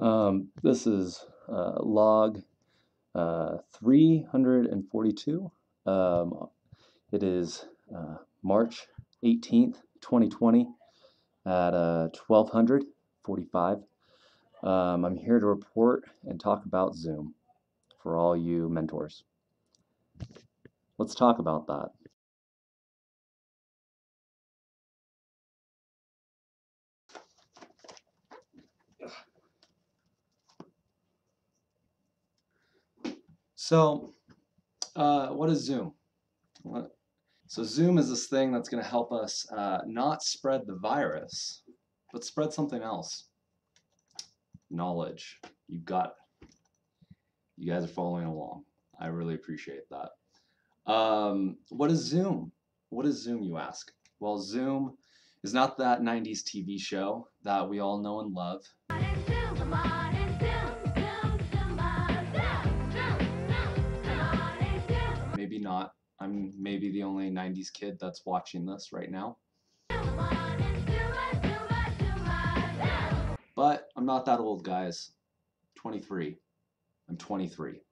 This is log 342. It is March 18th, 2020 at 12:45. I'm here to report and talk about Zoom for all you mentors. Let's talk about that. So, what is Zoom? So Zoom is this thing that's going to help us not spread the virus, but spread something else. Knowledge. You got it. You guys are following along. I really appreciate that. What is Zoom? What is Zoom, you ask? Well, Zoom is not that 90s TV show that we all know and love. Maybe not. I'm maybe the only 90s kid that's watching this right now. But I'm not that old, guys. 23. I'm 23.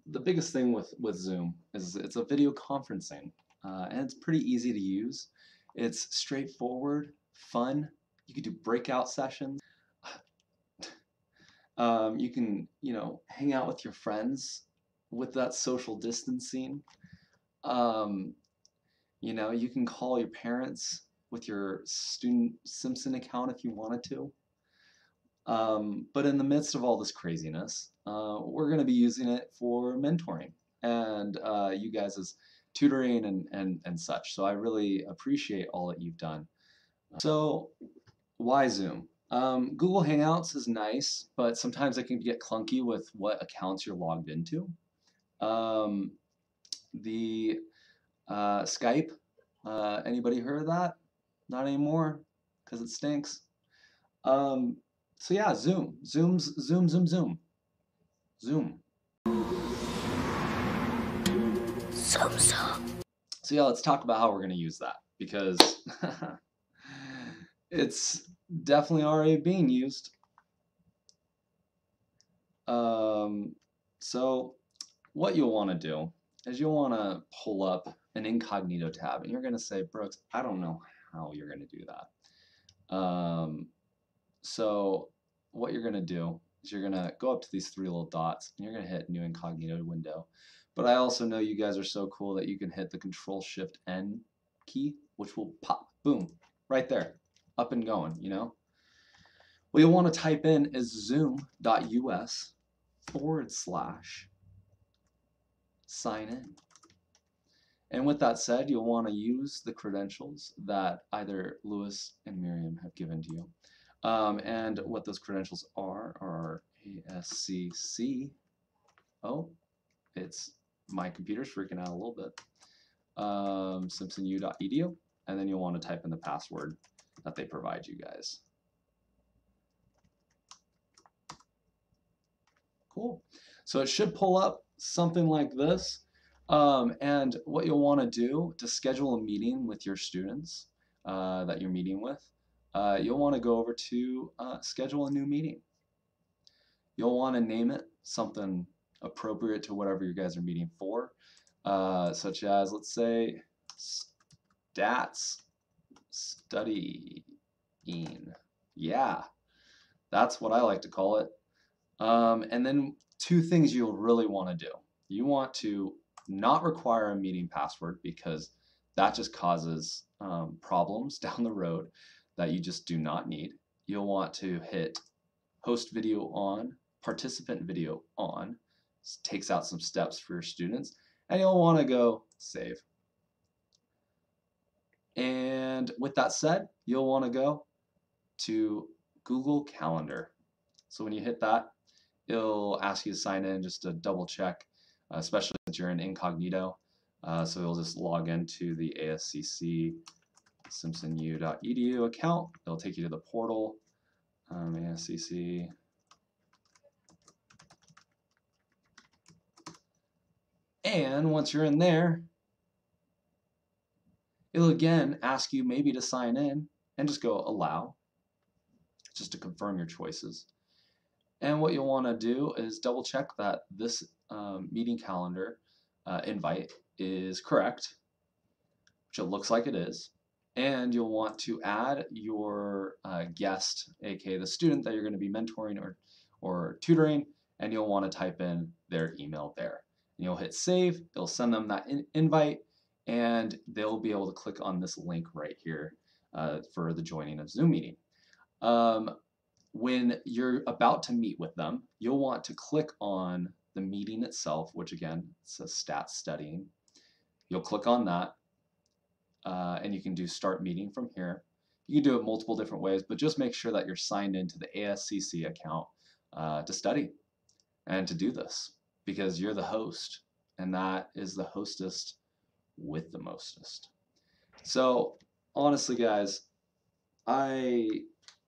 The biggest thing with Zoom is it's a video conferencing, and it's pretty easy to use. It's straightforward, fun. You can do breakout sessions. You can, hang out with your friends with that social distancing. You can call your parents with your Student Simpson account if you wanted to. But in the midst of all this craziness, we're going to be using it for mentoring and you guys as tutoring and such. So I really appreciate all that you've done. So why Zoom? Google Hangouts is nice, but sometimes it can get clunky with what accounts you're logged into. The Skype, anybody heard of that? Not anymore, because it stinks. So yeah, Zoom. Zoom. Zoom. So yeah, let's talk about how we're going to use that, because it's definitely already being used. So what you'll want to do is you'll want to pull up an incognito tab, and you're going to say, Brooks, I don't know how you're going to do that. So what you're going to do is you're going to go up to these three little dots, and you're going to hit New Incognito Window. But I also know you guys are so cool that you can hit the Control-Shift-N key, which will pop, boom, right there, up and going, What you'll want to type in is zoom.us/sign in. And with that said, you'll want to use the credentials that either Lewis and Miriam have given to you. And what those credentials are ASCC. Oh, my computer's freaking out a little bit. simpsonu.edu, and then you'll want to type in the password that they provide you guys. Cool. So it should pull up something like this. And what you'll want to do to schedule a meeting with your students that you're meeting with, you'll want to go over to schedule a new meeting. You'll want to name it something appropriate to whatever you guys are meeting for, such as, let's say, stats studying. Yeah, that's what I like to call it. And then two things you'll really want to do. You want to not require a meeting password, because that just causes problems down the road that you just do not need. You'll want to hit host video on, participant video on. This takes out some steps for your students. And you'll want to go save. And with that said, you'll want to go to Google Calendar. So when you hit that, it'll ask you to sign in just to double check, especially since you're in incognito. So you'll just log into the ASCC simpsonu.edu account. It'll take you to the portal, ASCC. And once you're in there, it'll again ask you maybe to sign in. and just go allow, just to confirm your choices. And what you'll want to do is double check that this meeting calendar invite is correct, which it looks like it is. And you'll want to add your guest, aka the student that you're going to be mentoring or tutoring, and you'll want to type in their email there. And you'll hit save, it'll send them that invite, and they'll be able to click on this link right here for the joining of Zoom meeting. When you're about to meet with them, you'll want to click on the meeting itself, which again, says stats studying. You'll click on that, and you can do start meeting from here. You can do it multiple different ways, but just make sure that you're signed into the ASCC account to study and to do this, because you're the host, and that is the hostess with the mostest. So honestly, guys, I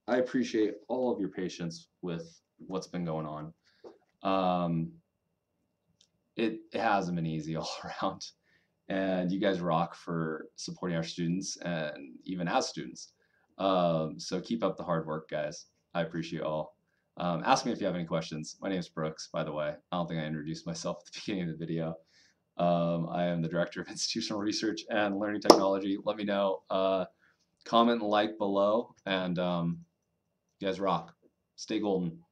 appreciate all of your patience with what's been going on. It hasn't been easy all around, and you guys rock for supporting our students and even as students. So keep up the hard work, guys. I appreciate all. Ask me if you have any questions. My name is Brooks, by the way. I don't think I introduced myself at the beginning of the video. I am the Director of Institutional Research and Learning Technology. Let me know. Comment and like below, and you guys rock. Stay golden.